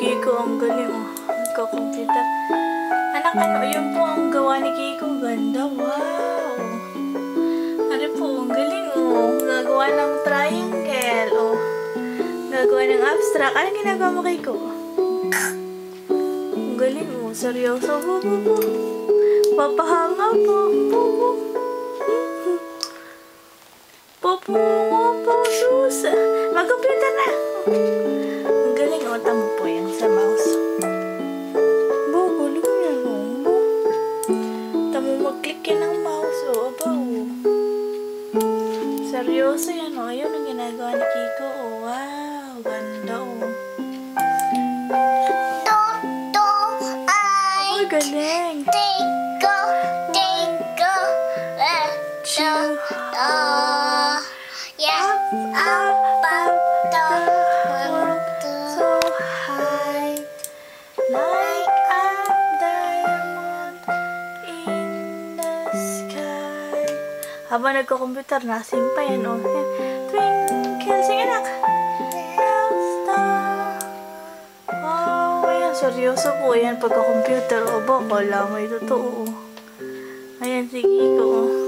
Kiko, ang galing oh. Nagko-computer. Anak, ano, yun po ang gawa ni Kiko. Ganda, wow. Ano po, ang galing oh. Gagawa ng triangle oh. Gagawa ng abstract. Anong ginagawa mo, Kiko? Ang galing oh. Seryoso po. Papahanga po. Po. Sus. Mag-computer na. Ang galing oh. Tama po yan sa mouse. Galing yan oh. Tama mag-click yan ng mouse oh. Aba oh. Seryoso yan oh. Ayun ang ginagawa ni Kiko oh. Wow. Ganda oh. Ay, galing. Habang nagko-computer, nasim pa yan, oh. Twinkle, sige anak. Star. Wow, ayan, seryoso po yan pagka-computer. O ba, kala mo ito, oh. Ayan, sige ko, oh.